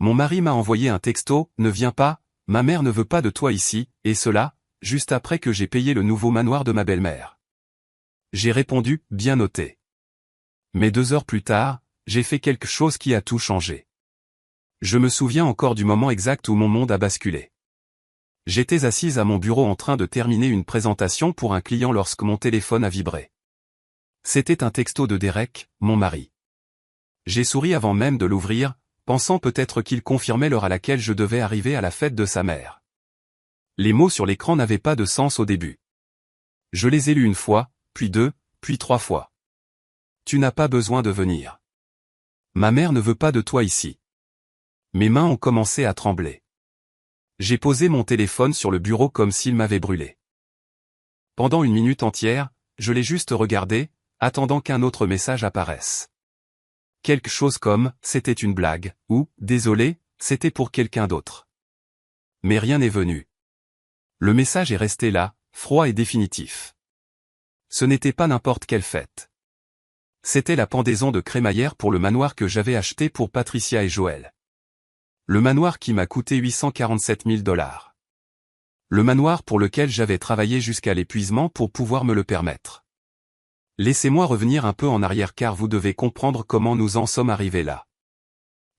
Mon mari m'a envoyé un texto, ne viens pas, ma mère ne veut pas de toi ici, et cela, juste après que j'ai payé le nouveau manoir de ma belle-mère. J'ai répondu, bien noté. Mais 2 heures plus tard, j'ai fait quelque chose qui a tout changé. Je me souviens encore du moment exact où mon monde a basculé. J'étais assise à mon bureau en train de terminer une présentation pour un client lorsque mon téléphone a vibré. C'était un texto de Derek, mon mari. J'ai souri avant même de l'ouvrir, pensant peut-être qu'il confirmait l'heure à laquelle je devais arriver à la fête de sa mère. Les mots sur l'écran n'avaient pas de sens au début. Je les ai lus 1 fois, puis 2, puis 3 fois. Tu n'as pas besoin de venir. Ma mère ne veut pas de toi ici. Mes mains ont commencé à trembler. J'ai posé mon téléphone sur le bureau comme s'il m'avait brûlé. Pendant 1 minute entière, je l'ai juste regardé, attendant qu'un autre message apparaisse. Quelque chose comme « c'était une blague » ou « désolé, c'était pour quelqu'un d'autre ». Mais rien n'est venu. Le message est resté là, froid et définitif. Ce n'était pas n'importe quelle fête. C'était la pendaison de crémaillère pour le manoir que j'avais acheté pour Patricia et Joël. Le manoir qui m'a coûté 847 000 $. Le manoir pour lequel j'avais travaillé jusqu'à l'épuisement pour pouvoir me le permettre. Laissez-moi revenir un peu en arrière car vous devez comprendre comment nous en sommes arrivés là.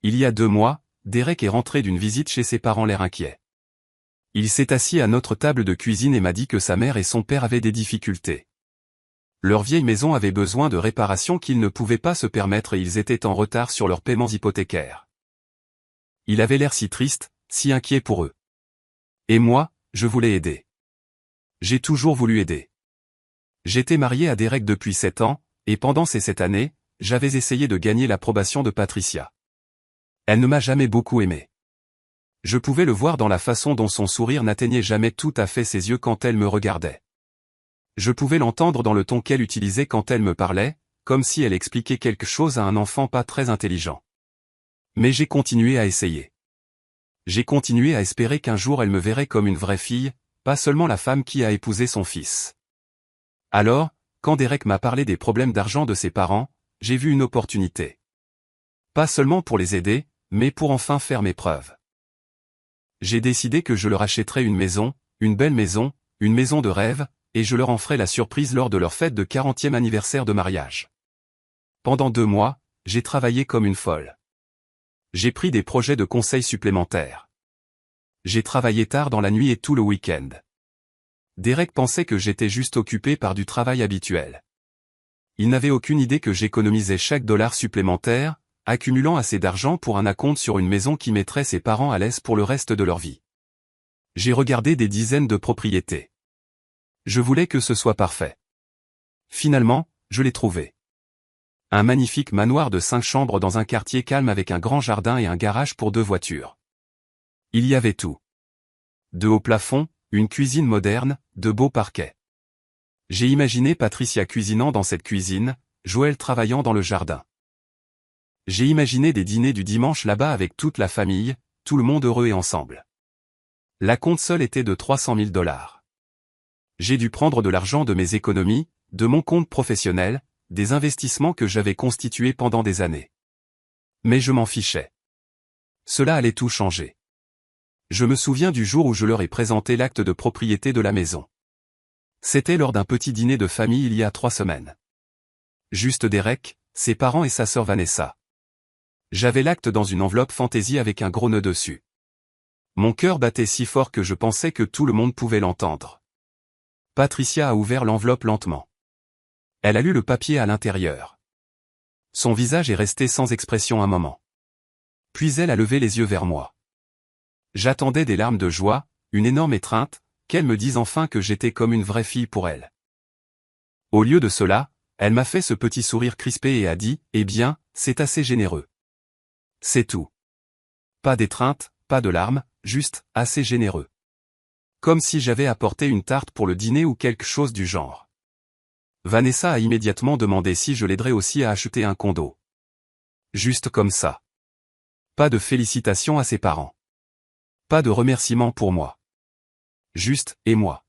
Il y a 2 mois, Derek est rentré d'une visite chez ses parents l'air inquiet. Il s'est assis à notre table de cuisine et m'a dit que sa mère et son père avaient des difficultés. Leur vieille maison avait besoin de réparations qu'ils ne pouvaient pas se permettre et ils étaient en retard sur leurs paiements hypothécaires. Il avait l'air si triste, si inquiet pour eux. Et moi, je voulais aider. J'ai toujours voulu aider. J'étais marié à Derek depuis 7 ans, et pendant ces 7 années, j'avais essayé de gagner l'approbation de Patricia. Elle ne m'a jamais beaucoup aimé. Je pouvais le voir dans la façon dont son sourire n'atteignait jamais tout à fait ses yeux quand elle me regardait. Je pouvais l'entendre dans le ton qu'elle utilisait quand elle me parlait, comme si elle expliquait quelque chose à un enfant pas très intelligent. Mais j'ai continué à essayer. J'ai continué à espérer qu'un jour elle me verrait comme une vraie fille, pas seulement la femme qui a épousé son fils. Alors, quand Derek m'a parlé des problèmes d'argent de ses parents, j'ai vu une opportunité. Pas seulement pour les aider, mais pour enfin faire mes preuves. J'ai décidé que je leur achèterais une maison, une belle maison, une maison de rêve, et je leur en ferai la surprise lors de leur fête de 40e anniversaire de mariage. Pendant 2 mois, j'ai travaillé comme une folle. J'ai pris des projets de conseil supplémentaires. J'ai travaillé tard dans la nuit et tout le week-end. Derek pensait que j'étais juste occupé par du travail habituel. Il n'avait aucune idée que j'économisais chaque dollar supplémentaire, accumulant assez d'argent pour un acompte sur une maison qui mettrait ses parents à l'aise pour le reste de leur vie. J'ai regardé des dizaines de propriétés. Je voulais que ce soit parfait. Finalement, je l'ai trouvé. Un magnifique manoir de 5 chambres dans un quartier calme avec un grand jardin et un garage pour 2 voitures. Il y avait tout. De hauts plafonds, une cuisine moderne, de beaux parquets. J'ai imaginé Patricia cuisinant dans cette cuisine, Joël travaillant dans le jardin. J'ai imaginé des dîners du dimanche là-bas avec toute la famille, tout le monde heureux et ensemble. L'acompte seul était de 300 000 $. J'ai dû prendre de l'argent de mes économies, de mon compte professionnel, des investissements que j'avais constitués pendant des années. Mais je m'en fichais. Cela allait tout changer. Je me souviens du jour où je leur ai présenté l'acte de propriété de la maison. C'était lors d'un petit dîner de famille il y a 3 semaines. Juste Derek, ses parents et sa sœur Vanessa. J'avais l'acte dans une enveloppe fantaisie avec un gros nœud dessus. Mon cœur battait si fort que je pensais que tout le monde pouvait l'entendre. Patricia a ouvert l'enveloppe lentement. Elle a lu le papier à l'intérieur. Son visage est resté sans expression un moment. Puis elle a levé les yeux vers moi. J'attendais des larmes de joie, une énorme étreinte, qu'elle me dise enfin que j'étais comme une vraie fille pour elle. Au lieu de cela, elle m'a fait ce petit sourire crispé et a dit « Eh bien, c'est assez généreux. » C'est tout. Pas d'étreinte, pas de larmes, juste « assez généreux ». Comme si j'avais apporté une tarte pour le dîner ou quelque chose du genre. Vanessa a immédiatement demandé si je l'aiderais aussi à acheter un condo. Juste comme ça. Pas de félicitations à ses parents. Pas de remerciements pour moi. Juste, et moi.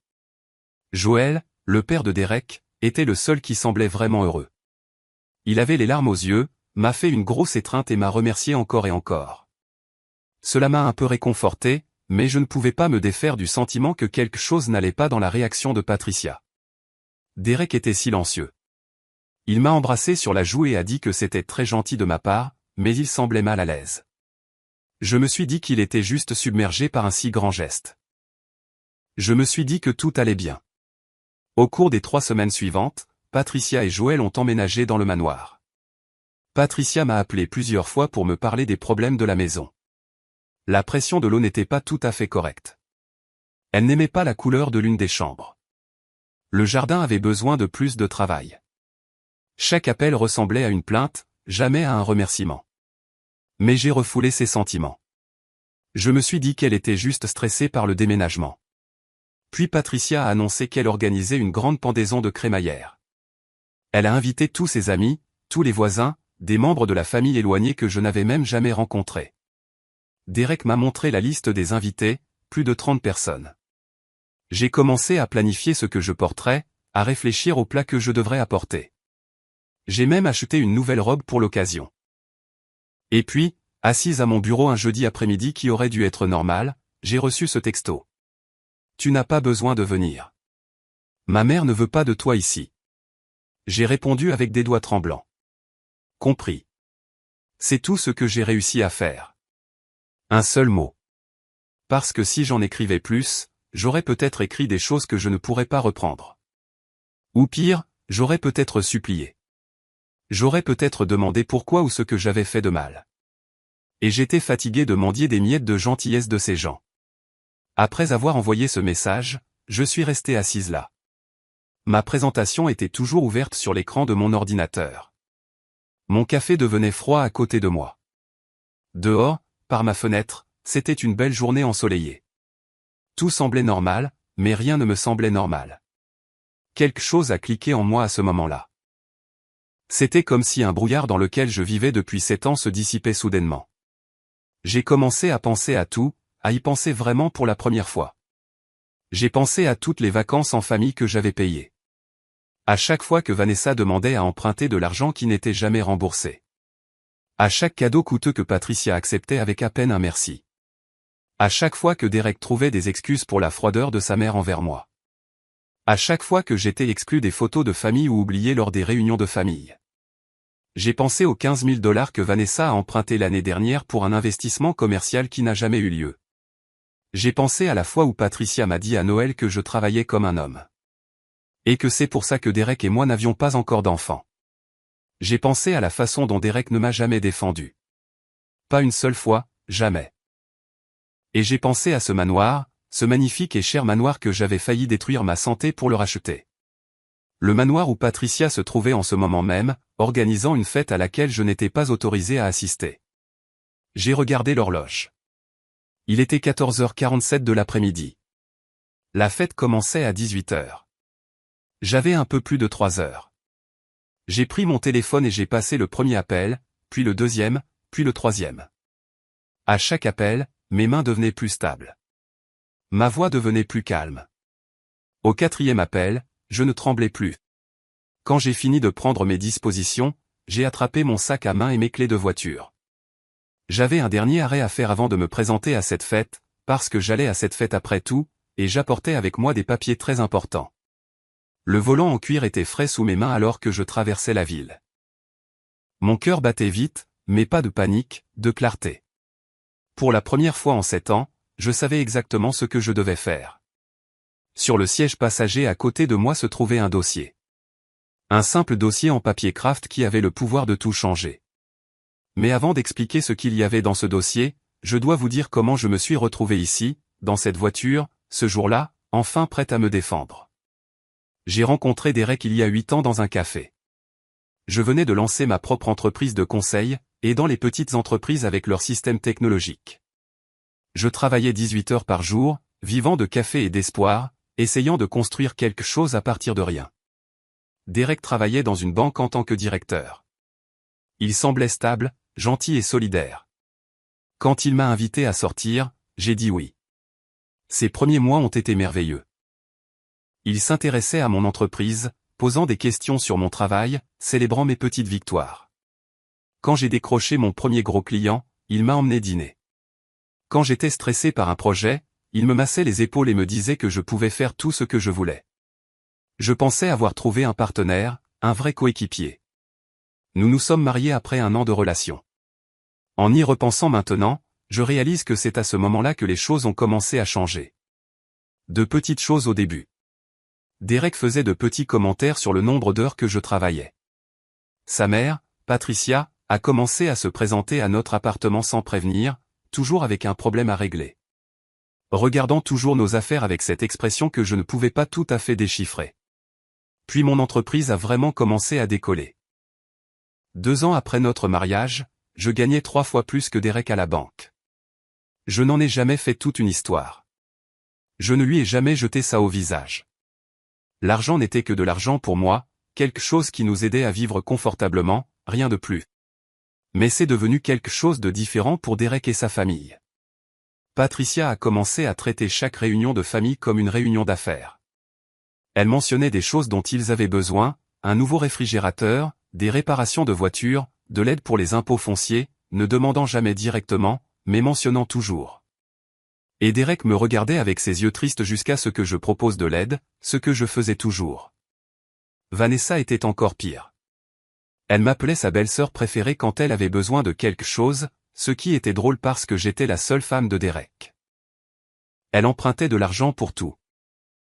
Joël, le père de Derek, était le seul qui semblait vraiment heureux. Il avait les larmes aux yeux, m'a fait une grosse étreinte et m'a remercié encore et encore. Cela m'a un peu réconforté, mais je ne pouvais pas me défaire du sentiment que quelque chose n'allait pas dans la réaction de Patricia. Derek était silencieux. Il m'a embrassé sur la joue et a dit que c'était très gentil de ma part, mais il semblait mal à l'aise. Je me suis dit qu'il était juste submergé par un si grand geste. Je me suis dit que tout allait bien. Au cours des 3 semaines suivantes, Patricia et Joël ont emménagé dans le manoir. Patricia m'a appelé plusieurs fois pour me parler des problèmes de la maison. La pression de l'eau n'était pas tout à fait correcte. Elle n'aimait pas la couleur de l'une des chambres. Le jardin avait besoin de plus de travail. Chaque appel ressemblait à une plainte, jamais à un remerciement. Mais j'ai refoulé ses sentiments. Je me suis dit qu'elle était juste stressée par le déménagement. Puis Patricia a annoncé qu'elle organisait une grande pendaison de crémaillère. Elle a invité tous ses amis, tous les voisins, des membres de la famille éloignés que je n'avais même jamais rencontrés. Derek m'a montré la liste des invités, plus de 30 personnes. J'ai commencé à planifier ce que je porterais, à réfléchir aux plats que je devrais apporter. J'ai même acheté une nouvelle robe pour l'occasion. Et puis, assise à mon bureau un jeudi après-midi qui aurait dû être normal, j'ai reçu ce texto. Tu n'as pas besoin de venir. Ma mère ne veut pas de toi ici. J'ai répondu avec des doigts tremblants. Compris. C'est tout ce que j'ai réussi à faire. Un seul mot. Parce que si j'en écrivais plus, j'aurais peut-être écrit des choses que je ne pourrais pas reprendre. Ou pire, j'aurais peut-être supplié. J'aurais peut-être demandé pourquoi ou ce que j'avais fait de mal. Et j'étais fatigué de mendier des miettes de gentillesse de ces gens. Après avoir envoyé ce message, je suis resté assise là. Ma présentation était toujours ouverte sur l'écran de mon ordinateur. Mon café devenait froid à côté de moi. Dehors, par ma fenêtre, c'était une belle journée ensoleillée. Tout semblait normal, mais rien ne me semblait normal. Quelque chose a cliqué en moi à ce moment-là. C'était comme si un brouillard dans lequel je vivais depuis 7 ans se dissipait soudainement. J'ai commencé à penser à tout, à y penser vraiment pour la première fois. J'ai pensé à toutes les vacances en famille que j'avais payées. À chaque fois que Vanessa demandait à emprunter de l'argent qui n'était jamais remboursé. À chaque cadeau coûteux que Patricia acceptait avec à peine un merci. À chaque fois que Derek trouvait des excuses pour la froideur de sa mère envers moi. À chaque fois que j'étais exclu des photos de famille ou oublié lors des réunions de famille. J'ai pensé aux 15 000 $ que Vanessa a emprunté l'année dernière pour un investissement commercial qui n'a jamais eu lieu. J'ai pensé à la fois où Patricia m'a dit à Noël que je travaillais comme un homme. Et que c'est pour ça que Derek et moi n'avions pas encore d'enfants. J'ai pensé à la façon dont Derek ne m'a jamais défendu. Pas une seule fois, jamais. Et j'ai pensé à ce manoir, ce magnifique et cher manoir que j'avais failli détruire ma santé pour le racheter. Le manoir où Patricia se trouvait en ce moment même, organisant une fête à laquelle je n'étais pas autorisé à assister. J'ai regardé l'horloge. Il était 14h47 de l'après-midi. La fête commençait à 18h. J'avais un peu plus de 3 heures. J'ai pris mon téléphone et j'ai passé le premier appel, puis le deuxième, puis le troisième. À chaque appel, mes mains devenaient plus stables. Ma voix devenait plus calme. Au 4e appel, je ne tremblais plus. Quand j'ai fini de prendre mes dispositions, j'ai attrapé mon sac à main et mes clés de voiture. J'avais un dernier arrêt à faire avant de me présenter à cette fête, parce que j'allais à cette fête après tout, et j'apportais avec moi des papiers très importants. Le volant en cuir était frais sous mes mains alors que je traversais la ville. Mon cœur battait vite, mais pas de panique, de clarté. Pour la première fois en 7 ans, je savais exactement ce que je devais faire. Sur le siège passager à côté de moi se trouvait un dossier. Un simple dossier en papier craft qui avait le pouvoir de tout changer. Mais avant d'expliquer ce qu'il y avait dans ce dossier, je dois vous dire comment je me suis retrouvé ici, dans cette voiture, ce jour-là, enfin prêt à me défendre. J'ai rencontré Derek il y a 8 ans dans un café. Je venais de lancer ma propre entreprise de conseil, aidant les petites entreprises avec leur système technologique. Je travaillais 18 heures par jour, vivant de café et d'espoir, essayant de construire quelque chose à partir de rien. Derek travaillait dans une banque en tant que directeur. Il semblait stable, gentil et solidaire. Quand il m'a invité à sortir, j'ai dit oui. Ces premiers mois ont été merveilleux. Il s'intéressait à mon entreprise, posant des questions sur mon travail, célébrant mes petites victoires. Quand j'ai décroché mon premier gros client, il m'a emmené dîner. Quand j'étais stressé par un projet, il me massait les épaules et me disait que je pouvais faire tout ce que je voulais. Je pensais avoir trouvé un partenaire, un vrai coéquipier. Nous nous sommes mariés après 1 an de relation. En y repensant maintenant, je réalise que c'est à ce moment-là que les choses ont commencé à changer. De petites choses au début. Derek faisait de petits commentaires sur le nombre d'heures que je travaillais. Sa mère, Patricia, a commencé à se présenter à notre appartement sans prévenir, toujours avec un problème à régler. Regardant toujours nos affaires avec cette expression que je ne pouvais pas tout à fait déchiffrer. Puis mon entreprise a vraiment commencé à décoller. 2 ans après notre mariage, je gagnais 3 fois plus que Derek à la banque. Je n'en ai jamais fait toute une histoire. Je ne lui ai jamais jeté ça au visage. L'argent n'était que de l'argent pour moi, quelque chose qui nous aidait à vivre confortablement, rien de plus. Mais c'est devenu quelque chose de différent pour Derek et sa famille. Patricia a commencé à traiter chaque réunion de famille comme une réunion d'affaires. Elle mentionnait des choses dont ils avaient besoin, un nouveau réfrigérateur, des réparations de voitures, de l'aide pour les impôts fonciers, ne demandant jamais directement, mais mentionnant toujours. Et Derek me regardait avec ses yeux tristes jusqu'à ce que je propose de l'aide, ce que je faisais toujours. Vanessa était encore pire. Elle m'appelait sa belle-sœur préférée quand elle avait besoin de quelque chose, ce qui était drôle parce que j'étais la seule femme de Derek. Elle empruntait de l'argent pour tout.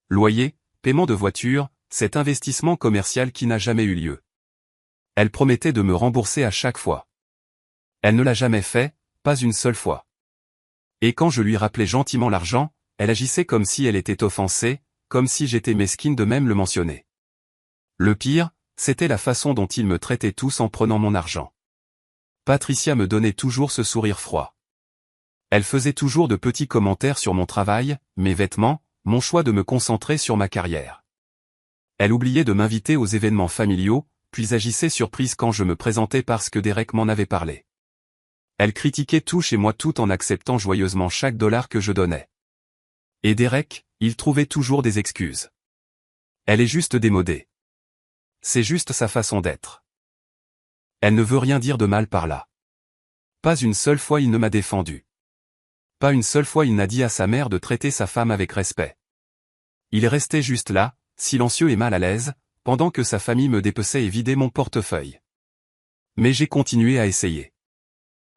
Loyer, paiement de voiture, cet investissement commercial qui n'a jamais eu lieu. Elle promettait de me rembourser à chaque fois. Elle ne l'a jamais fait, pas une seule fois. Et quand je lui rappelais gentiment l'argent, elle agissait comme si elle était offensée, comme si j'étais mesquine de même le mentionner. Le pire, c'était la façon dont ils me traitaient tous en prenant mon argent. Patricia me donnait toujours ce sourire froid. Elle faisait toujours de petits commentaires sur mon travail, mes vêtements, mon choix de me concentrer sur ma carrière. Elle oubliait de m'inviter aux événements familiaux, puis agissait surprise quand je me présentais parce que Derek m'en avait parlé. Elle critiquait tout chez moi tout en acceptant joyeusement chaque dollar que je donnais. Et Derek, il trouvait toujours des excuses. Elle est juste démodée. C'est juste sa façon d'être. Elle ne veut rien dire de mal par là. Pas une seule fois il ne m'a défendu. Pas une seule fois il n'a dit à sa mère de traiter sa femme avec respect. Il restait juste là, silencieux et mal à l'aise, pendant que sa famille me dépeçait et vidait mon portefeuille. Mais j'ai continué à essayer.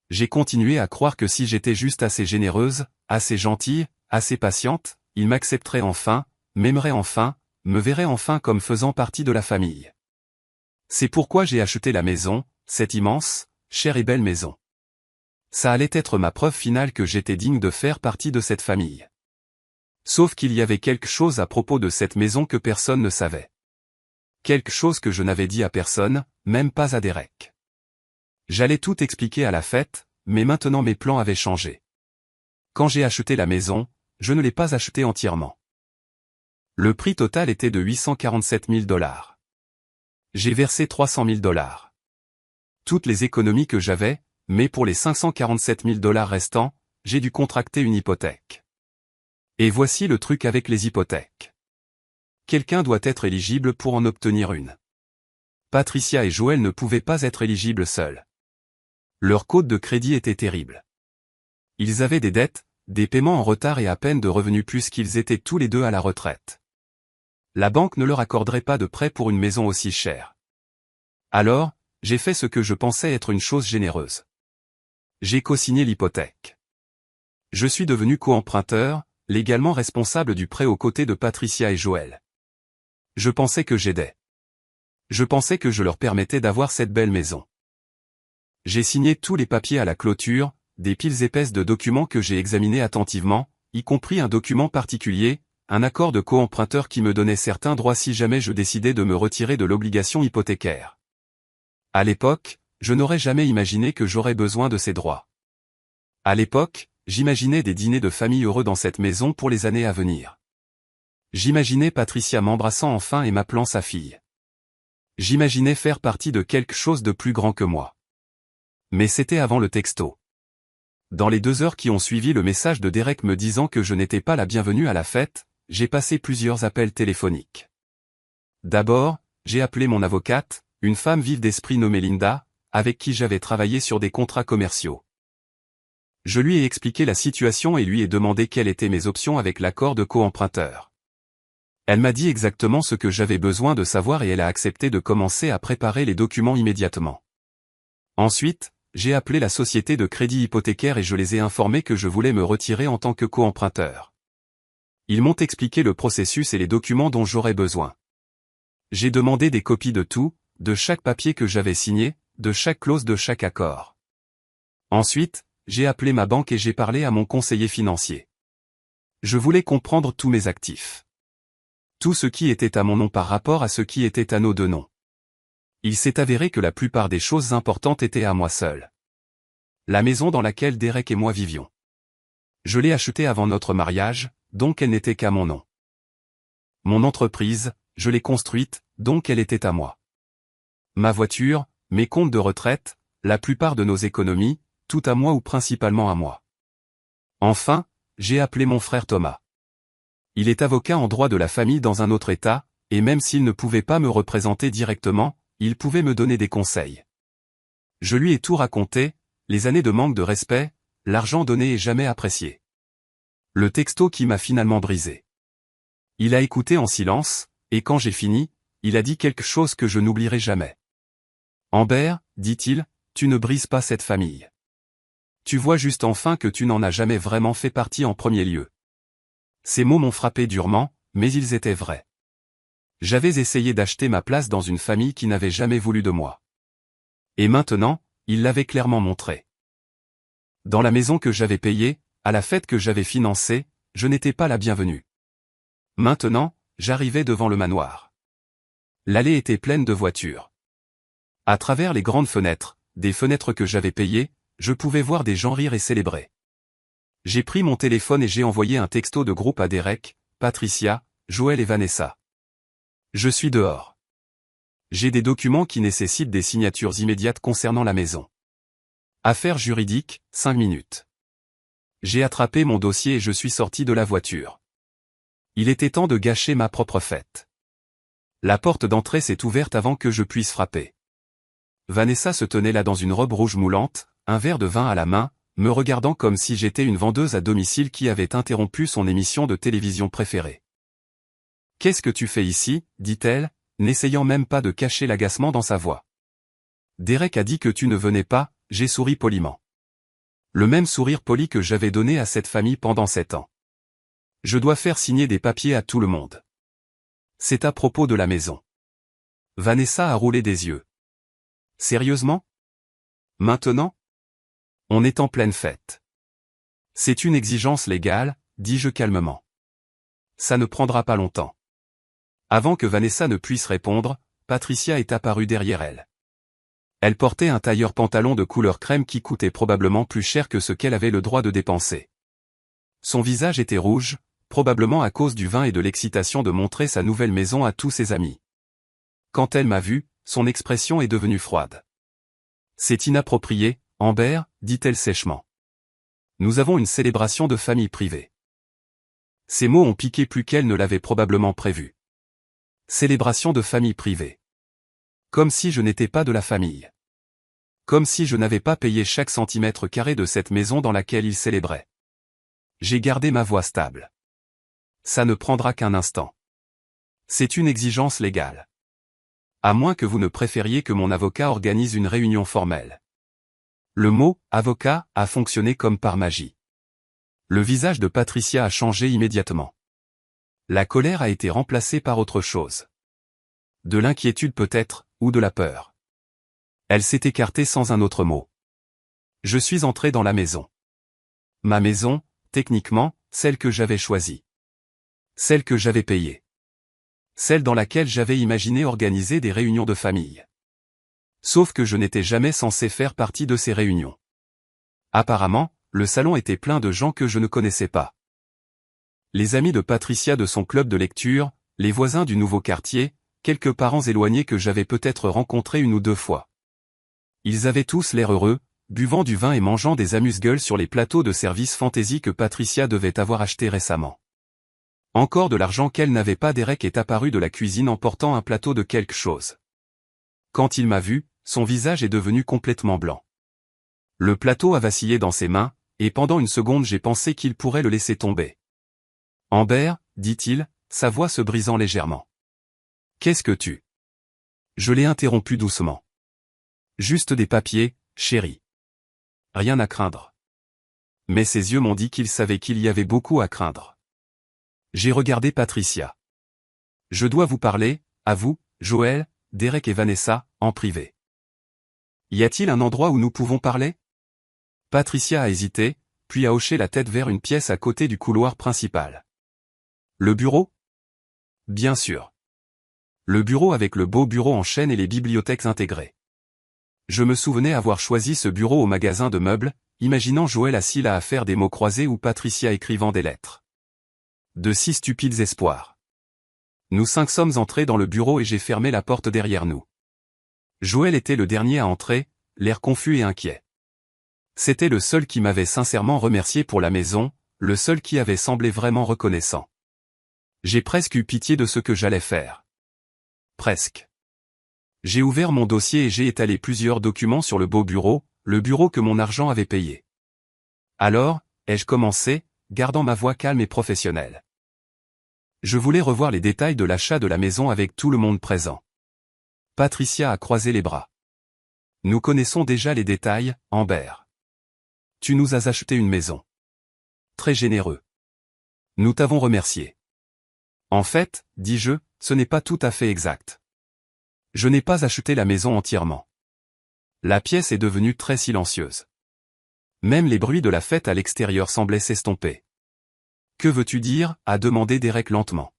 J'ai continué à croire que si j'étais juste assez généreuse, assez gentille, assez patiente, il m'accepterait enfin, m'aimerait enfin, me verrait enfin comme faisant partie de la famille. C'est pourquoi j'ai acheté la maison, cette immense, chère et belle maison. Ça allait être ma preuve finale que j'étais digne de faire partie de cette famille. Sauf qu'il y avait quelque chose à propos de cette maison que personne ne savait. Quelque chose que je n'avais dit à personne, même pas à Derek. J'allais tout expliquer à la fête, mais maintenant mes plans avaient changé. Quand j'ai acheté la maison, je ne l'ai pas achetée entièrement. Le prix total était de 847 000 $. J'ai versé 300 000 $. Toutes les économies que j'avais, mais pour les 547 000 $ restants, j'ai dû contracter une hypothèque. Et voici le truc avec les hypothèques. Quelqu'un doit être éligible pour en obtenir une. Patricia et Joël ne pouvaient pas être éligibles seuls. Leur code de crédit était terrible. Ils avaient des dettes, des paiements en retard et à peine de revenus puisqu'ils étaient tous les deux à la retraite. La banque ne leur accorderait pas de prêt pour une maison aussi chère. Alors, j'ai fait ce que je pensais être une chose généreuse. J'ai co-signé l'hypothèque. Je suis devenu co-emprunteur, légalement responsable du prêt aux côtés de Patricia et Joël. Je pensais que j'aidais. Je pensais que je leur permettais d'avoir cette belle maison. J'ai signé tous les papiers à la clôture, des piles épaisses de documents que j'ai examinés attentivement, y compris un document particulier, un accord de co-emprunteur qui me donnait certains droits si jamais je décidais de me retirer de l'obligation hypothécaire. À l'époque, je n'aurais jamais imaginé que j'aurais besoin de ces droits. À l'époque, j'imaginais des dîners de famille heureux dans cette maison pour les années à venir. J'imaginais Patricia m'embrassant enfin et m'appelant sa fille. J'imaginais faire partie de quelque chose de plus grand que moi. Mais c'était avant le texto. Dans les 2 heures qui ont suivi le message de Derek me disant que je n'étais pas la bienvenue à la fête, j'ai passé plusieurs appels téléphoniques. D'abord, j'ai appelé mon avocate, une femme vive d'esprit nommée Linda, avec qui j'avais travaillé sur des contrats commerciaux. Je lui ai expliqué la situation et lui ai demandé quelles étaient mes options avec l'accord de co-emprunteur. Elle m'a dit exactement ce que j'avais besoin de savoir et elle a accepté de commencer à préparer les documents immédiatement. Ensuite, j'ai appelé la société de crédit hypothécaire et je les ai informés que je voulais me retirer en tant que co-emprunteur. Ils m'ont expliqué le processus et les documents dont j'aurais besoin. J'ai demandé des copies de tout, de chaque papier que j'avais signé, de chaque clause de chaque accord. Ensuite, j'ai appelé ma banque et j'ai parlé à mon conseiller financier. Je voulais comprendre tous mes actifs. Tout ce qui était à mon nom par rapport à ce qui était à nos deux noms. Il s'est avéré que la plupart des choses importantes étaient à moi seul. La maison dans laquelle Derek et moi vivions. Je l'ai achetée avant notre mariage, donc elle n'était qu'à mon nom. Mon entreprise, je l'ai construite, donc elle était à moi. Ma voiture, mes comptes de retraite, la plupart de nos économies, tout à moi ou principalement à moi. Enfin, j'ai appelé mon frère Thomas. Il est avocat en droit de la famille dans un autre État, et même s'il ne pouvait pas me représenter directement, il pouvait me donner des conseils. Je lui ai tout raconté, les années de manque de respect, l'argent donné et jamais apprécié. Le texto qui m'a finalement brisé. Il a écouté en silence, et quand j'ai fini, il a dit quelque chose que je n'oublierai jamais. Amber, dit-il, tu ne brises pas cette famille. Tu vois juste enfin que tu n'en as jamais vraiment fait partie en premier lieu. Ces mots m'ont frappé durement, mais ils étaient vrais. J'avais essayé d'acheter ma place dans une famille qui n'avait jamais voulu de moi. Et maintenant, il l'avait clairement montré. Dans la maison que j'avais payée, à la fête que j'avais financée, je n'étais pas la bienvenue. Maintenant, j'arrivais devant le manoir. L'allée était pleine de voitures. À travers les grandes fenêtres, des fenêtres que j'avais payées, je pouvais voir des gens rire et célébrer. J'ai pris mon téléphone et j'ai envoyé un texto de groupe à Derek, Patricia, Joël et Vanessa. Je suis dehors. J'ai des documents qui nécessitent des signatures immédiates concernant la maison. Affaires juridiques, 5 minutes. J'ai attrapé mon dossier et je suis sorti de la voiture. Il était temps de gâcher ma propre fête. La porte d'entrée s'est ouverte avant que je puisse frapper. Vanessa se tenait là dans une robe rouge moulante, un verre de vin à la main, me regardant comme si j'étais une vendeuse à domicile qui avait interrompu son émission de télévision préférée. « Qu'est-ce que tu fais ici ?» dit-elle, n'essayant même pas de cacher l'agacement dans sa voix. « Derek a dit que tu ne venais pas », j'ai souri poliment. Le même sourire poli que j'avais donné à cette famille pendant 7 ans. Je dois faire signer des papiers à tout le monde. C'est à propos de la maison. Vanessa a roulé des yeux. Sérieusement ? Maintenant ? On est en pleine fête. C'est une exigence légale, dis-je calmement. Ça ne prendra pas longtemps. Avant que Vanessa ne puisse répondre, Patricia est apparue derrière elle. Elle portait un tailleur pantalon de couleur crème qui coûtait probablement plus cher que ce qu'elle avait le droit de dépenser. Son visage était rouge, probablement à cause du vin et de l'excitation de montrer sa nouvelle maison à tous ses amis. Quand elle m'a vu, son expression est devenue froide. C'est inapproprié, Amber, dit-elle sèchement. Nous avons une célébration de famille privée. Ces mots ont piqué plus qu'elle ne l'avait probablement prévu. Célébration de famille privée. Comme si je n'étais pas de la famille. Comme si je n'avais pas payé chaque centimètre carré de cette maison dans laquelle il célébrait. J'ai gardé ma voix stable. Ça ne prendra qu'un instant. C'est une exigence légale. À moins que vous ne préfériez que mon avocat organise une réunion formelle. Le mot « avocat » a fonctionné comme par magie. Le visage de Patricia a changé immédiatement. La colère a été remplacée par autre chose. De l'inquiétude peut-être, ou de la peur. Elle s'est écartée sans un autre mot. Je suis entré dans la maison. Ma maison, techniquement, celle que j'avais choisie. Celle que j'avais payée. Celle dans laquelle j'avais imaginé organiser des réunions de famille. Sauf que je n'étais jamais censé faire partie de ces réunions. Apparemment, le salon était plein de gens que je ne connaissais pas. Les amis de Patricia de son club de lecture, les voisins du nouveau quartier, quelques parents éloignés que j'avais peut-être rencontrés 1 ou 2 fois. Ils avaient tous l'air heureux, buvant du vin et mangeant des amuse-gueules sur les plateaux de service fantaisie que Patricia devait avoir achetés récemment. Encore de l'argent qu'elle n'avait pas. Derek est apparu de la cuisine en portant un plateau de quelque chose. Quand il m'a vu, son visage est devenu complètement blanc. Le plateau a vacillé dans ses mains, et pendant une seconde j'ai pensé qu'il pourrait le laisser tomber. Amber, dit-il, sa voix se brisant légèrement. Qu'est-ce que tu... Je l'ai interrompu doucement. Juste des papiers, chérie. Rien à craindre. Mais ses yeux m'ont dit qu'il savait qu'il y avait beaucoup à craindre. J'ai regardé Patricia. Je dois vous parler, à vous, Joël, Derek et Vanessa, en privé. Y a-t-il un endroit où nous pouvons parler? Patricia a hésité, puis a hoché la tête vers une pièce à côté du couloir principal. Le bureau? Bien sûr. Le bureau avec le beau bureau en chêne et les bibliothèques intégrées. Je me souvenais avoir choisi ce bureau au magasin de meubles, imaginant Joël assis là à faire des mots croisés ou Patricia écrivant des lettres. De si stupides espoirs. Nous 5 sommes entrés dans le bureau et j'ai fermé la porte derrière nous. Joël était le dernier à entrer, l'air confus et inquiet. C'était le seul qui m'avait sincèrement remercié pour la maison, le seul qui avait semblé vraiment reconnaissant. J'ai presque eu pitié de ce que j'allais faire. Presque. J'ai ouvert mon dossier et j'ai étalé plusieurs documents sur le beau bureau, le bureau que mon argent avait payé. Alors, ai-je commencé, gardant ma voix calme et professionnelle. Je voulais revoir les détails de l'achat de la maison avec tout le monde présent. Patricia a croisé les bras. Nous connaissons déjà les détails, Amber. Tu nous as acheté une maison. Très généreux. Nous t'avons remercié. En fait, dis-je, ce n'est pas tout à fait exact. Je n'ai pas acheté la maison entièrement. La pièce est devenue très silencieuse. Même les bruits de la fête à l'extérieur semblaient s'estomper. Que veux-tu dire? A demandé Derek lentement.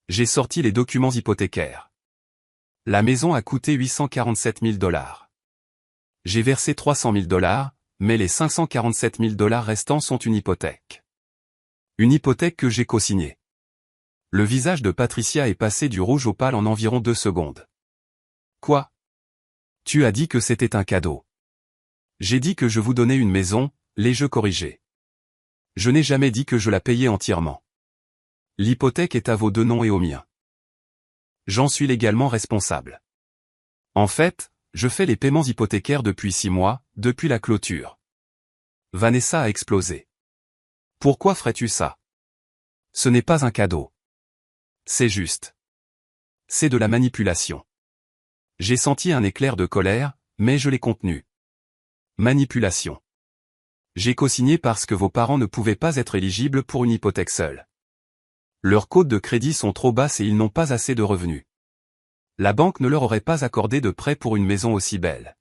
J'ai sorti les documents hypothécaires. La maison a coûté 847 000 $. J'ai versé 300 000 $, mais les 547 000 $ restants sont une hypothèque. Une hypothèque que j'ai co-signée. Le visage de Patricia est passé du rouge au pâle en environ 2 secondes. Quoi? Tu as dit que c'était un cadeau. J'ai dit que je vous donnais une maison, l'ai-je corrigé. Je n'ai jamais dit que je la payais entièrement. L'hypothèque est à vos 2 noms et au mien. J'en suis légalement responsable. En fait, je fais les paiements hypothécaires depuis 6 mois, depuis la clôture. Vanessa a explosé. Pourquoi ferais-tu ça? Ce n'est pas un cadeau. C'est juste. C'est de la manipulation. J'ai senti un éclair de colère, mais je l'ai contenu. Manipulation. J'ai co-signé parce que vos parents ne pouvaient pas être éligibles pour une hypothèque seule. Leurs cotes de crédit sont trop basses et ils n'ont pas assez de revenus. La banque ne leur aurait pas accordé de prêt pour une maison aussi belle.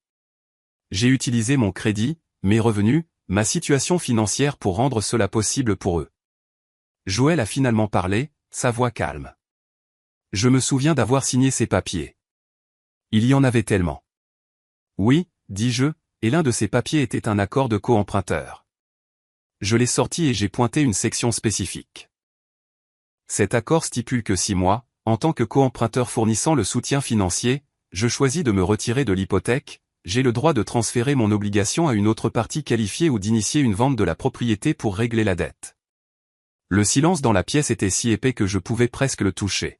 J'ai utilisé mon crédit, mes revenus, ma situation financière pour rendre cela possible pour eux. Joël a finalement parlé, sa voix calme. Je me souviens d'avoir signé ces papiers. Il y en avait tellement. Oui, dis-je, et l'un de ces papiers était un accord de co-emprunteur. Je l'ai sorti et j'ai pointé une section spécifique. Cet accord stipule que si moi, en tant que co-emprunteur fournissant le soutien financier, je choisis de me retirer de l'hypothèque, j'ai le droit de transférer mon obligation à une autre partie qualifiée ou d'initier une vente de la propriété pour régler la dette. Le silence dans la pièce était si épais que je pouvais presque le toucher.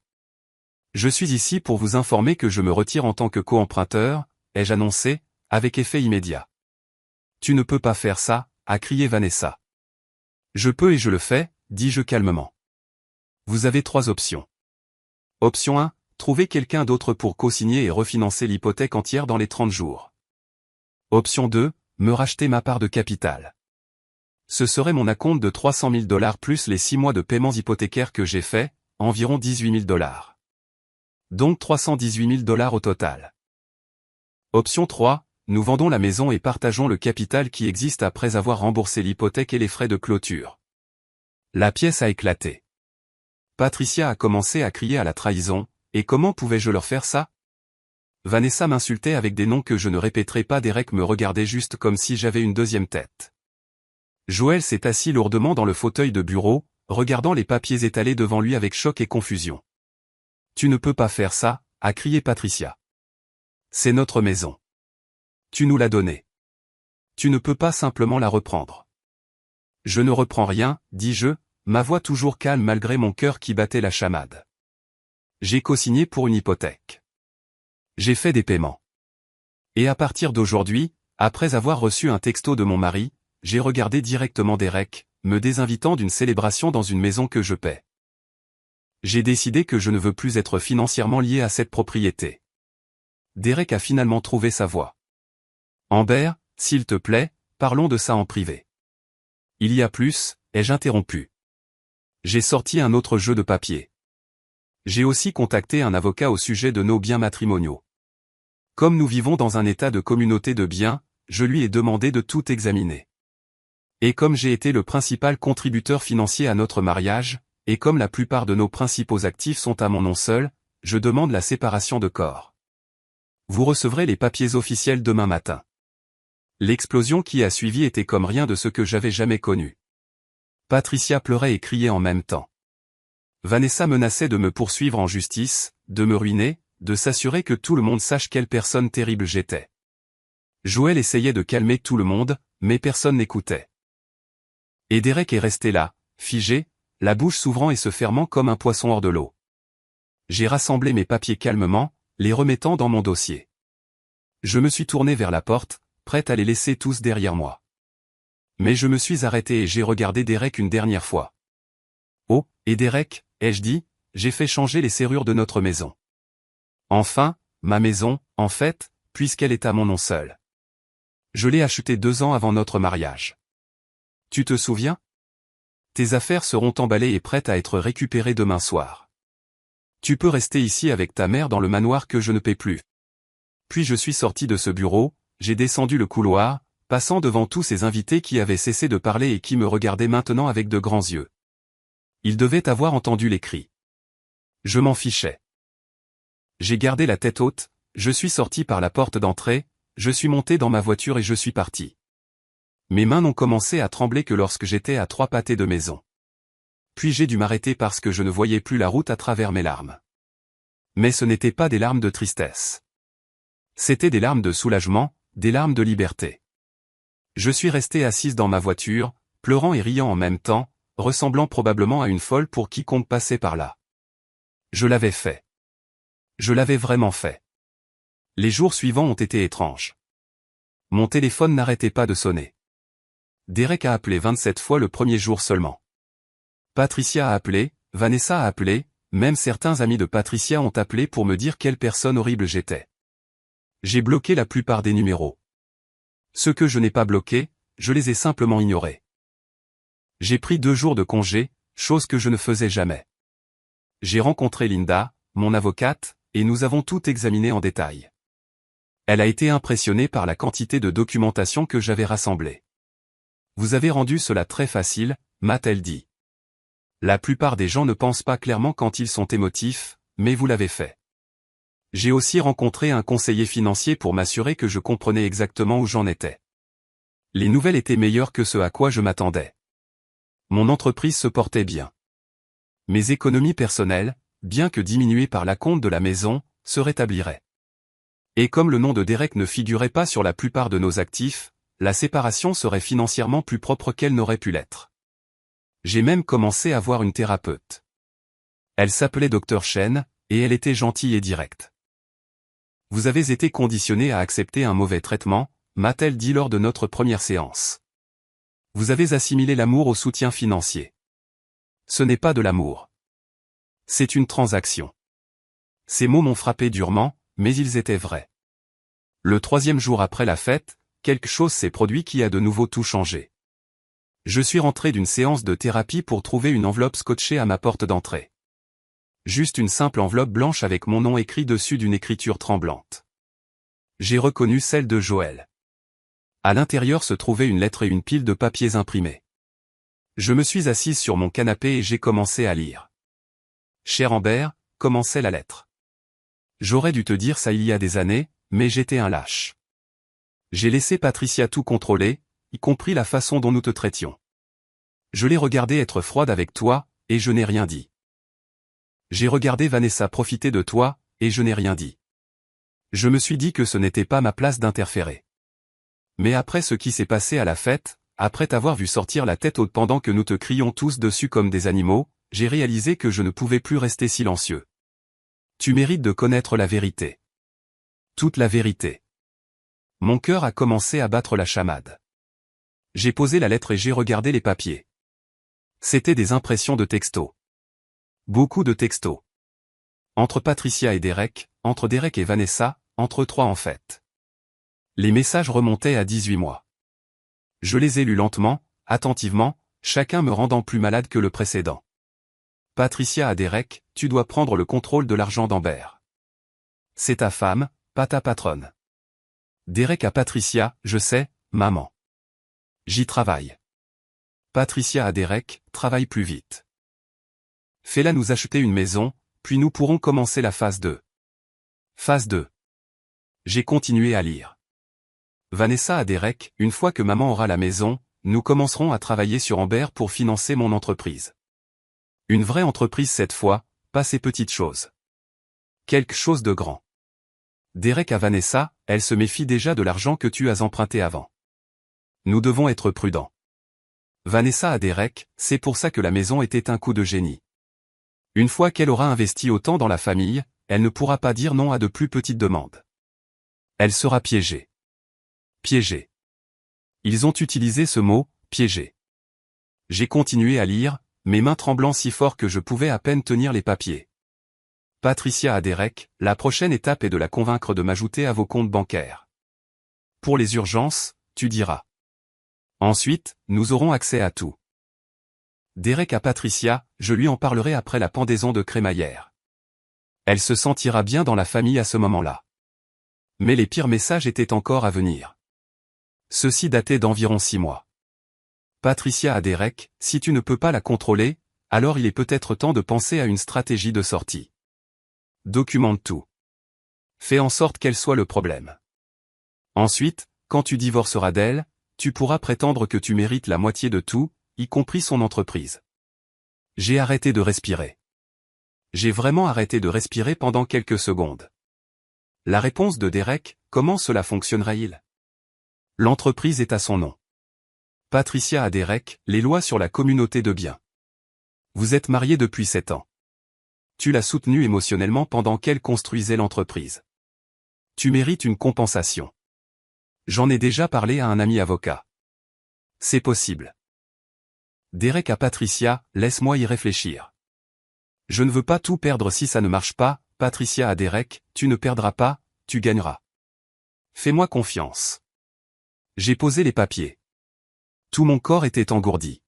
Je suis ici pour vous informer que je me retire en tant que co-emprunteur, ai-je annoncé, avec effet immédiat. Tu ne peux pas faire ça, a crié Vanessa. Je peux et je le fais, dis-je calmement. Vous avez 3 options. Option 1, trouver quelqu'un d'autre pour co-signer et refinancer l'hypothèque entière dans les 30 jours. Option 2, me racheter ma part de capital. Ce serait mon acompte de 300 000 $ plus les 6 mois de paiements hypothécaires que j'ai faits, environ 18 000 $. Donc 318 000 $ au total. Option 3, nous vendons la maison et partageons le capital qui existe après avoir remboursé l'hypothèque et les frais de clôture. La pièce a éclaté. Patricia a commencé à crier à la trahison, et comment pouvais-je leur faire ça? Vanessa m'insultait avec des noms que je ne répéterai pas. Derek me regardait juste comme si j'avais une deuxième tête. Joël s'est assis lourdement dans le fauteuil de bureau, regardant les papiers étalés devant lui avec choc et confusion. Tu ne peux pas faire ça, a crié Patricia. C'est notre maison. Tu nous l'as donnée. Tu ne peux pas simplement la reprendre. Je ne reprends rien, dis-je, ma voix toujours calme malgré mon cœur qui battait la chamade. J'ai co-signé pour une hypothèque. J'ai fait des paiements. Et à partir d'aujourd'hui, après avoir reçu un texto de mon mari, j'ai regardé directement Derek, me désinvitant d'une célébration dans une maison que je paie. J'ai décidé que je ne veux plus être financièrement lié à cette propriété. Derek a finalement trouvé sa voie. Amber, s'il te plaît, parlons de ça en privé. Il y a plus, ai-je interrompu. J'ai sorti un autre jeu de papier. J'ai aussi contacté un avocat au sujet de nos biens matrimoniaux. Comme nous vivons dans un état de communauté de biens, je lui ai demandé de tout examiner. Et comme j'ai été le principal contributeur financier à notre mariage, et comme la plupart de nos principaux actifs sont à mon nom seul, je demande la séparation de corps. Vous recevrez les papiers officiels demain matin. L'explosion qui a suivi était comme rien de ce que j'avais jamais connu. Patricia pleurait et criait en même temps. Vanessa menaçait de me poursuivre en justice, de me ruiner, de s'assurer que tout le monde sache quelle personne terrible j'étais. Joël essayait de calmer tout le monde, mais personne n'écoutait. Et Derek est resté là, figé, la bouche s'ouvrant et se fermant comme un poisson hors de l'eau. J'ai rassemblé mes papiers calmement, les remettant dans mon dossier. Je me suis tourné vers la porte, prête à les laisser tous derrière moi. Mais je me suis arrêté et j'ai regardé Derek une dernière fois. Oh, et Derek, ai-je dit, j'ai fait changer les serrures de notre maison. Enfin, ma maison, en fait, puisqu'elle est à mon nom seul. Je l'ai achetée 2 ans avant notre mariage. Tu te souviens? Tes affaires seront emballées et prêtes à être récupérées demain soir. Tu peux rester ici avec ta mère dans le manoir que je ne paie plus. Puis je suis sorti de ce bureau, j'ai descendu le couloir, passant devant tous ces invités qui avaient cessé de parler et qui me regardaient maintenant avec de grands yeux. Ils devaient avoir entendu les cris. Je m'en fichais. J'ai gardé la tête haute, je suis sorti par la porte d'entrée, je suis monté dans ma voiture et je suis parti. Mes mains n'ont commencé à trembler que lorsque j'étais à 3 pâtés de maison. Puis j'ai dû m'arrêter parce que je ne voyais plus la route à travers mes larmes. Mais ce n'étaient pas des larmes de tristesse. C'étaient des larmes de soulagement, des larmes de liberté. Je suis resté assise dans ma voiture, pleurant et riant en même temps, ressemblant probablement à une folle pour quiconque passait par là. Je l'avais fait. Je l'avais vraiment fait. Les jours suivants ont été étranges. Mon téléphone n'arrêtait pas de sonner. Derek a appelé 27 fois le premier jour seulement. Patricia a appelé, Vanessa a appelé, même certains amis de Patricia ont appelé pour me dire quelle personne horrible j'étais. J'ai bloqué la plupart des numéros. Ceux que je n'ai pas bloqués, je les ai simplement ignorés. J'ai pris 2 jours de congé, chose que je ne faisais jamais. J'ai rencontré Linda, mon avocate, et nous avons tout examiné en détail. Elle a été impressionnée par la quantité de documentation que j'avais rassemblée. Vous avez rendu cela très facile, m'a-t-elle dit. La plupart des gens ne pensent pas clairement quand ils sont émotifs, mais vous l'avez fait. J'ai aussi rencontré un conseiller financier pour m'assurer que je comprenais exactement où j'en étais. Les nouvelles étaient meilleures que ce à quoi je m'attendais. Mon entreprise se portait bien. Mes économies personnelles, bien que diminuées par l'acompte de la maison, se rétabliraient. Et comme le nom de Derek ne figurait pas sur la plupart de nos actifs, la séparation serait financièrement plus propre qu'elle n'aurait pu l'être. J'ai même commencé à voir une thérapeute. Elle s'appelait Dr Chen, et elle était gentille et directe. Vous avez été conditionné à accepter un mauvais traitement, m'a-t-elle dit lors de notre première séance. Vous avez assimilé l'amour au soutien financier. Ce n'est pas de l'amour. C'est une transaction. Ces mots m'ont frappé durement, mais ils étaient vrais. Le 3e jour après la fête, quelque chose s'est produit qui a de nouveau tout changé. Je suis rentré d'une séance de thérapie pour trouver une enveloppe scotchée à ma porte d'entrée. Juste une simple enveloppe blanche avec mon nom écrit dessus d'une écriture tremblante. J'ai reconnu celle de Joël. À l'intérieur se trouvaient une lettre et une pile de papiers imprimés. Je me suis assise sur mon canapé et j'ai commencé à lire. Cher Amber, commençait la lettre. J'aurais dû te dire ça il y a des années, mais j'étais un lâche. J'ai laissé Patricia tout contrôler, y compris la façon dont nous te traitions. Je l'ai regardée être froide avec toi, et je n'ai rien dit. J'ai regardé Vanessa profiter de toi, et je n'ai rien dit. Je me suis dit que ce n'était pas ma place d'interférer. Mais après ce qui s'est passé à la fête, après t'avoir vu sortir la tête haute pendant que nous te crions tous dessus comme des animaux, j'ai réalisé que je ne pouvais plus rester silencieux. Tu mérites de connaître la vérité. Toute la vérité. Mon cœur a commencé à battre la chamade. J'ai posé la lettre et j'ai regardé les papiers. C'était des impressions de textos. Beaucoup de textos. Entre Patricia et Derek, entre Derek et Vanessa, entre eux trois en fait. Les messages remontaient à 18 mois. Je les ai lus lentement, attentivement, chacun me rendant plus malade que le précédent. Patricia à Derek, tu dois prendre le contrôle de l'argent d'Amber. C'est ta femme, pas ta patronne. Derek à Patricia, je sais, maman. J'y travaille. Patricia à Derek, travaille plus vite. Fais-la nous acheter une maison, puis nous pourrons commencer la phase 2. Phase 2. J'ai continué à lire. Vanessa à Derek, une fois que maman aura la maison, nous commencerons à travailler sur Amber pour financer mon entreprise. Une vraie entreprise cette fois, pas ces petites choses. Quelque chose de grand. Derek à Vanessa, elle se méfie déjà de l'argent que tu as emprunté avant. Nous devons être prudents. Vanessa à Derek, c'est pour ça que la maison était un coup de génie. Une fois qu'elle aura investi autant dans la famille, elle ne pourra pas dire non à de plus petites demandes. Elle sera piégée. Piégée. Ils ont utilisé ce mot, piégé. J'ai continué à lire, mes mains tremblant si fort que je pouvais à peine tenir les papiers. Patricia à Derek, la prochaine étape est de la convaincre de m'ajouter à vos comptes bancaires. Pour les urgences, tu diras. Ensuite, nous aurons accès à tout. Derek à Patricia, je lui en parlerai après la pendaison de crémaillère. Elle se sentira bien dans la famille à ce moment-là. Mais les pires messages étaient encore à venir. Ceux-ci dataient d'environ 6 mois. Patricia à Derek, si tu ne peux pas la contrôler, alors il est peut-être temps de penser à une stratégie de sortie. Documente tout. Fais en sorte qu'elle soit le problème. Ensuite, quand tu divorceras d'elle, tu pourras prétendre que tu mérites la moitié de tout, y compris son entreprise. J'ai arrêté de respirer. J'ai vraiment arrêté de respirer pendant quelques secondes. La réponse de Derek, comment cela fonctionnerait-il? L'entreprise est à son nom. Patricia à Derek, les lois sur la communauté de biens. Vous êtes mariés depuis 7 ans. Tu l'as soutenue émotionnellement pendant qu'elle construisait l'entreprise. Tu mérites une compensation. J'en ai déjà parlé à un ami avocat. C'est possible. Derek à Patricia, laisse-moi y réfléchir. Je ne veux pas tout perdre si ça ne marche pas, Patricia à Derek, tu ne perdras pas, tu gagneras. Fais-moi confiance. J'ai posé les papiers. Tout mon corps était engourdi.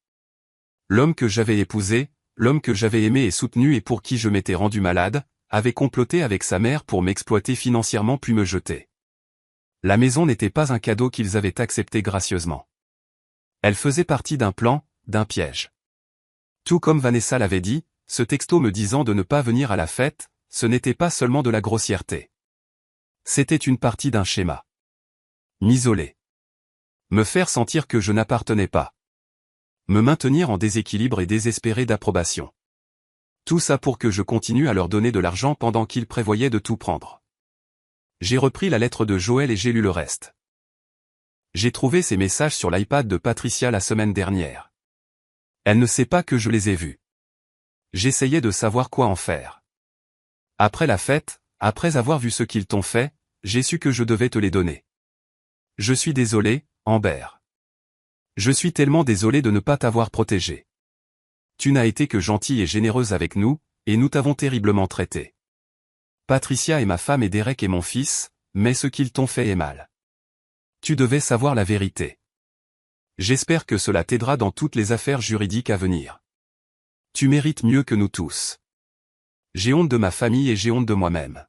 L'homme que j'avais épousé, l'homme que j'avais aimé et soutenu et pour qui je m'étais rendu malade, avait comploté avec sa mère pour m'exploiter financièrement puis me jeter. La maison n'était pas un cadeau qu'ils avaient accepté gracieusement. Elle faisait partie d'un plan, d'un piège. Tout comme Vanessa l'avait dit, ce texto me disant de ne pas venir à la fête, ce n'était pas seulement de la grossièreté. C'était une partie d'un schéma. M'isoler. Me faire sentir que je n'appartenais pas. Me maintenir en déséquilibre et désespéré d'approbation. Tout ça pour que je continue à leur donner de l'argent pendant qu'ils prévoyaient de tout prendre. J'ai repris la lettre de Joël et j'ai lu le reste. J'ai trouvé ces messages sur l'iPad de Patricia la semaine dernière. Elle ne sait pas que je les ai vus. J'essayais de savoir quoi en faire. Après la fête, après avoir vu ce qu'ils t'ont fait, j'ai su que je devais te les donner. Je suis désolé, Amber. Je suis tellement désolé de ne pas t'avoir protégé. Tu n'as été que gentille et généreuse avec nous, et nous t'avons terriblement traité. Patricia est ma femme et Derek est mon fils, mais ce qu'ils t'ont fait est mal. Tu devais savoir la vérité. J'espère que cela t'aidera dans toutes les affaires juridiques à venir. Tu mérites mieux que nous tous. J'ai honte de ma famille et j'ai honte de moi-même.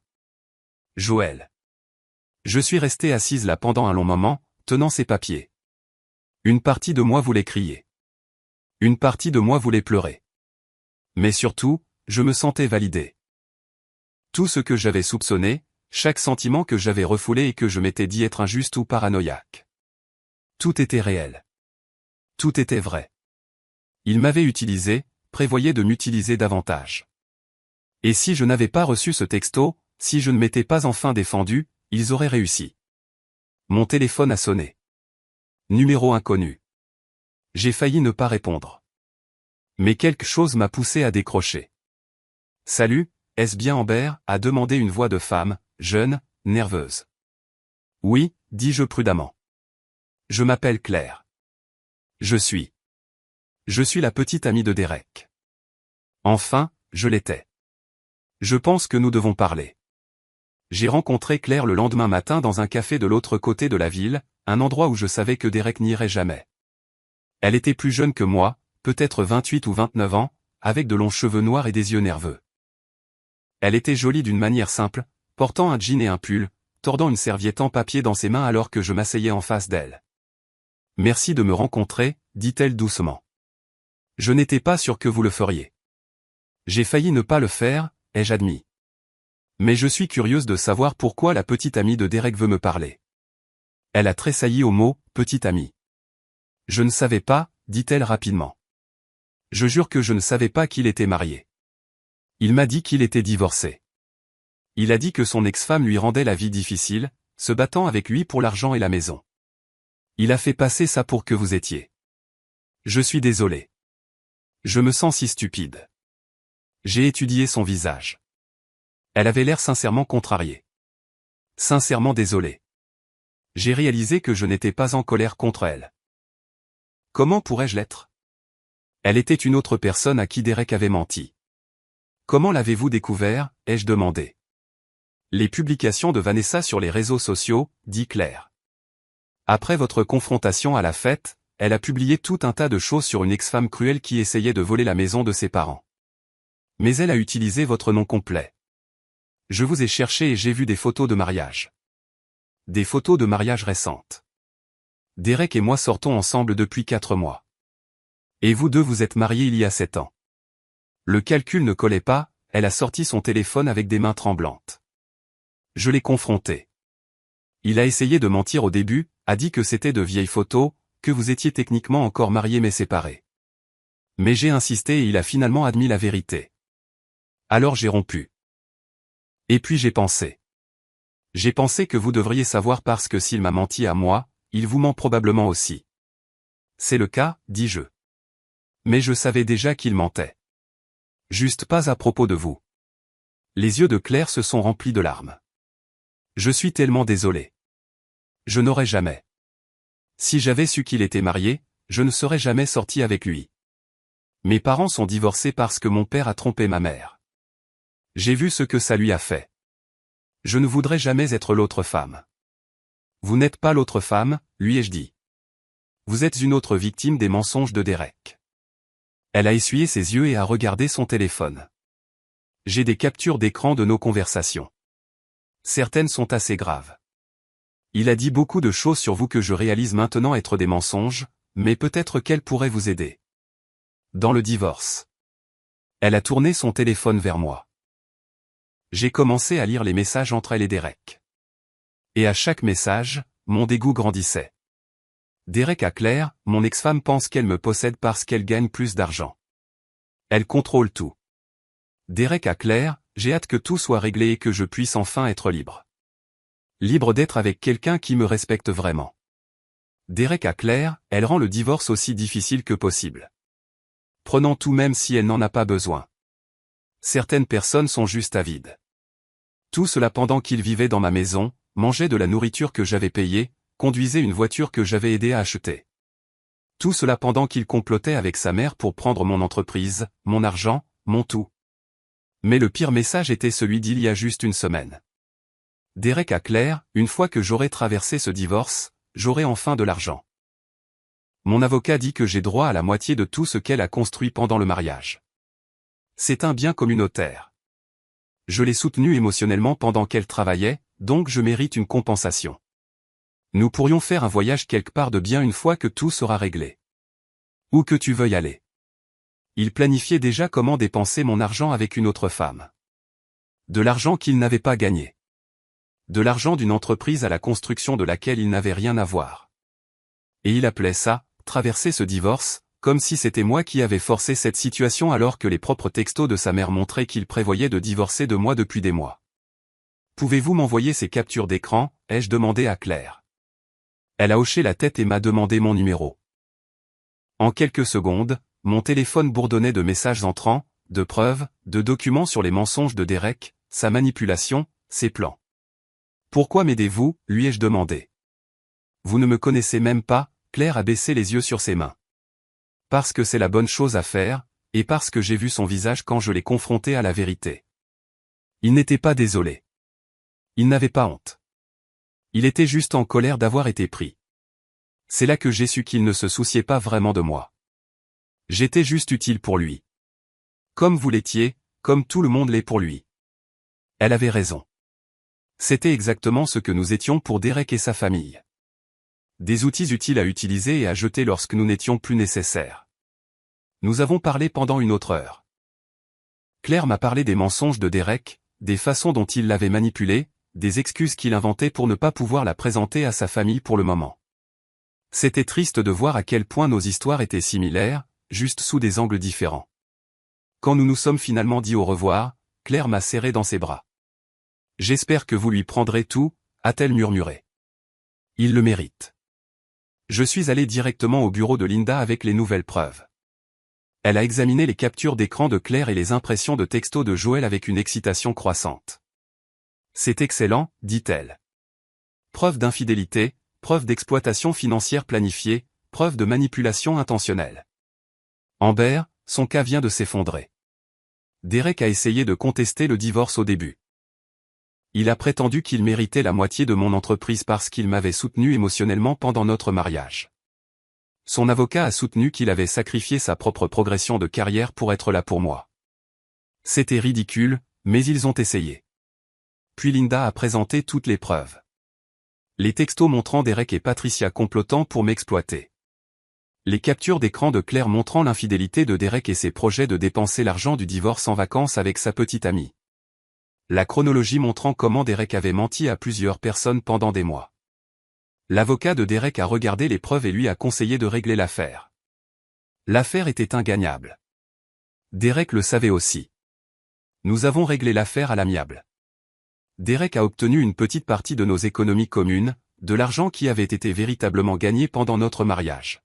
Joël. Je suis restée assise là pendant un long moment, tenant ces papiers. Une partie de moi voulait crier. Une partie de moi voulait pleurer. Mais surtout, je me sentais validé. Tout ce que j'avais soupçonné, chaque sentiment que j'avais refoulé et que je m'étais dit être injuste ou paranoïaque. Tout était réel. Tout était vrai. Il m'avait utilisé, prévoyait de m'utiliser davantage. Et si je n'avais pas reçu ce texto, si je ne m'étais pas enfin défendu, ils auraient réussi. Mon téléphone a sonné. Numéro inconnu. J'ai failli ne pas répondre. Mais quelque chose m'a poussé à décrocher. Salut, est-ce bien Amber? A demandé une voix de femme, jeune, nerveuse. Oui, dis-je prudemment. Je m'appelle Claire. Je suis la petite amie de Derek. Enfin, je l'étais. Je pense que nous devons parler. J'ai rencontré Claire le lendemain matin dans un café de l'autre côté de la ville, un endroit où je savais que Derek n'irait jamais. Elle était plus jeune que moi, peut-être 28 ou 29 ans, avec de longs cheveux noirs et des yeux nerveux. Elle était jolie d'une manière simple, portant un jean et un pull, tordant une serviette en papier dans ses mains alors que je m'asseyais en face d'elle. « Merci de me rencontrer », dit-elle doucement. « Je n'étais pas sûr que vous le feriez. J'ai failli ne pas le faire, ai-je admis. Mais je suis curieuse de savoir pourquoi la petite amie de Derek veut me parler. » Elle a tressailli au mot « petite amie ». « Je ne savais pas », dit-elle rapidement. « Je jure que je ne savais pas qu'il était marié. Il m'a dit qu'il était divorcé. Il a dit que son ex-femme lui rendait la vie difficile, se battant avec lui pour l'argent et la maison. Il a fait passer ça pour que vous étiez. Je suis désolé. Je me sens si stupide. » J'ai étudié son visage. Elle avait l'air sincèrement contrariée. Sincèrement désolée. J'ai réalisé que je n'étais pas en colère contre elle. Comment pourrais-je l'être? Elle était une autre personne à qui Derek avait menti. Comment l'avez-vous découvert, ai-je demandé. Les publications de Vanessa sur les réseaux sociaux, dit Claire. Après votre confrontation à la fête, elle a publié tout un tas de choses sur une ex-femme cruelle qui essayait de voler la maison de ses parents. Mais elle a utilisé votre nom complet. Je vous ai cherché et j'ai vu des photos de mariage. Des photos de mariage récentes. Derek et moi sortons ensemble depuis 4 mois. Et vous deux vous êtes mariés il y a 7 ans. Le calcul ne collait pas, elle a sorti son téléphone avec des mains tremblantes. Je l'ai confronté. Il a essayé de mentir au début, a dit que c'était de vieilles photos, que vous étiez techniquement encore mariés mais séparés. Mais j'ai insisté et il a finalement admis la vérité. Alors j'ai rompu. Et puis j'ai pensé. J'ai pensé que vous devriez savoir parce que s'il m'a menti à moi, il vous ment probablement aussi. C'est le cas, dis-je. Mais je savais déjà qu'il mentait. Juste pas à propos de vous. Les yeux de Claire se sont remplis de larmes. Je suis tellement désolé. Je n'aurais jamais. Si j'avais su qu'il était marié, je ne serais jamais sorti avec lui. Mes parents sont divorcés parce que mon père a trompé ma mère. J'ai vu ce que ça lui a fait. Je ne voudrais jamais être l'autre femme. Vous n'êtes pas l'autre femme, lui ai-je dit. Vous êtes une autre victime des mensonges de Derek. Elle a essuyé ses yeux et a regardé son téléphone. J'ai des captures d'écran de nos conversations. Certaines sont assez graves. Il a dit beaucoup de choses sur vous que je réalise maintenant être des mensonges, mais peut-être qu'elle pourrait vous aider. Dans le divorce. Elle a tourné son téléphone vers moi. J'ai commencé à lire les messages entre elle et Derek. Et à chaque message, mon dégoût grandissait. Derek à Claire, mon ex-femme pense qu'elle me possède parce qu'elle gagne plus d'argent. Elle contrôle tout. Derek à Claire, j'ai hâte que tout soit réglé et que je puisse enfin être libre. Libre d'être avec quelqu'un qui me respecte vraiment. Derek à Claire, elle rend le divorce aussi difficile que possible. Prenant tout même si elle n'en a pas besoin. Certaines personnes sont juste avides. Tout cela pendant qu'il vivait dans ma maison, mangeait de la nourriture que j'avais payée, conduisait une voiture que j'avais aidé à acheter. Tout cela pendant qu'il complotait avec sa mère pour prendre mon entreprise, mon argent, mon tout. Mais le pire message était celui d'il y a juste une semaine. Derek à Claire, une fois que j'aurai traversé ce divorce, j'aurai enfin de l'argent. Mon avocat dit que j'ai droit à la moitié de tout ce qu'elle a construit pendant le mariage. C'est un bien communautaire. Je l'ai soutenue émotionnellement pendant qu'elle travaillait, donc je mérite une compensation. Nous pourrions faire un voyage quelque part de bien une fois que tout sera réglé. Où que tu veuilles aller. Il planifiait déjà comment dépenser mon argent avec une autre femme. De l'argent qu'il n'avait pas gagné. De l'argent d'une entreprise à la construction de laquelle il n'avait rien à voir. Et il appelait ça, traverser ce divorce, comme si c'était moi qui avais forcé cette situation alors que les propres textos de sa mère montraient qu'il prévoyait de divorcer de moi depuis des mois. Pouvez-vous m'envoyer ces captures d'écran, ai-je demandé à Claire. Elle a hoché la tête et m'a demandé mon numéro. En quelques secondes, mon téléphone bourdonnait de messages entrants, de preuves, de documents sur les mensonges de Derek, sa manipulation, ses plans. Pourquoi m'aidez-vous, lui ai-je demandé. Vous ne me connaissez même pas, Claire a baissé les yeux sur ses mains. Parce que c'est la bonne chose à faire, et parce que j'ai vu son visage quand je l'ai confronté à la vérité. Il n'était pas désolé. Il n'avait pas honte. Il était juste en colère d'avoir été pris. C'est là que j'ai su qu'il ne se souciait pas vraiment de moi. J'étais juste utile pour lui. Comme vous l'étiez, comme tout le monde l'est pour lui. Elle avait raison. C'était exactement ce que nous étions pour Derek et sa famille. Des outils utiles à utiliser et à jeter lorsque nous n'étions plus nécessaires. Nous avons parlé pendant une autre heure. Claire m'a parlé des mensonges de Derek, des façons dont il l'avait manipulé, des excuses qu'il inventait pour ne pas pouvoir la présenter à sa famille pour le moment. C'était triste de voir à quel point nos histoires étaient similaires, juste sous des angles différents. Quand nous nous sommes finalement dit au revoir, Claire m'a serré dans ses bras. « J'espère que vous lui prendrez tout », a-t-elle murmuré. « Il le mérite. » Je suis allé directement au bureau de Linda avec les nouvelles preuves. Elle a examiné les captures d'écran de Claire et les impressions de textos de Joël avec une excitation croissante. « C'est excellent », dit-elle. Preuve d'infidélité, preuve d'exploitation financière planifiée, preuve de manipulation intentionnelle. Amber, son cas vient de s'effondrer. Derek a essayé de contester le divorce au début. Il a prétendu qu'il méritait la moitié de mon entreprise parce qu'il m'avait soutenu émotionnellement pendant notre mariage. Son avocat a soutenu qu'il avait sacrifié sa propre progression de carrière pour être là pour moi. C'était ridicule, mais ils ont essayé. Puis Linda a présenté toutes les preuves. Les textos montrant Derek et Patricia complotant pour m'exploiter. Les captures d'écran de Claire montrant l'infidélité de Derek et ses projets de dépenser l'argent du divorce en vacances avec sa petite amie. La chronologie montrant comment Derek avait menti à plusieurs personnes pendant des mois. L'avocat de Derek a regardé les preuves et lui a conseillé de régler l'affaire. L'affaire était ingagnable. Derek le savait aussi. Nous avons réglé l'affaire à l'amiable. Derek a obtenu une petite partie de nos économies communes, de l'argent qui avait été véritablement gagné pendant notre mariage.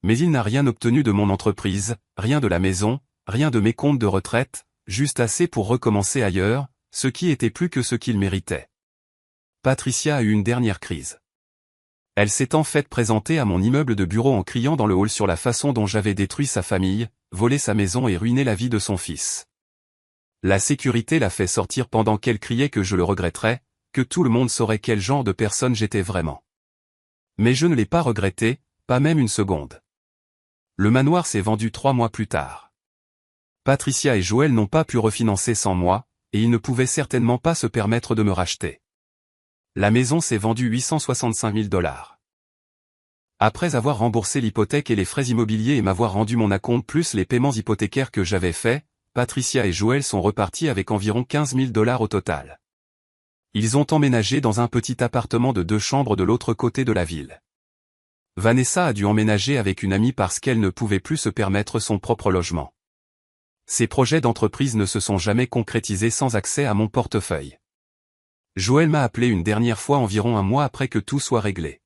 Mais il n'a rien obtenu de mon entreprise, rien de la maison, rien de mes comptes de retraite, juste assez pour recommencer ailleurs, ce qui était plus que ce qu'il méritait. Patricia a eu une dernière crise. Elle s'est en fait présentée à mon immeuble de bureau en criant dans le hall sur la façon dont j'avais détruit sa famille, volé sa maison et ruiné la vie de son fils. La sécurité l'a fait sortir pendant qu'elle criait que je le regretterais, que tout le monde saurait quel genre de personne j'étais vraiment. Mais je ne l'ai pas regretté, pas même une seconde. Le manoir s'est vendu 3 mois plus tard. Patricia et Joël n'ont pas pu refinancer sans moi, et ils ne pouvaient certainement pas se permettre de me racheter. La maison s'est vendue 865 000 $. Après avoir remboursé l'hypothèque et les frais immobiliers et m'avoir rendu mon acompte plus les paiements hypothécaires que j'avais faits, Patricia et Joël sont repartis avec environ 15 000 $ au total. Ils ont emménagé dans un petit appartement de 2 chambres de l'autre côté de la ville. Vanessa a dû emménager avec une amie parce qu'elle ne pouvait plus se permettre son propre logement. Ces projets d'entreprise ne se sont jamais concrétisés sans accès à mon portefeuille. Joël m'a appelé une dernière fois environ un mois après que tout soit réglé.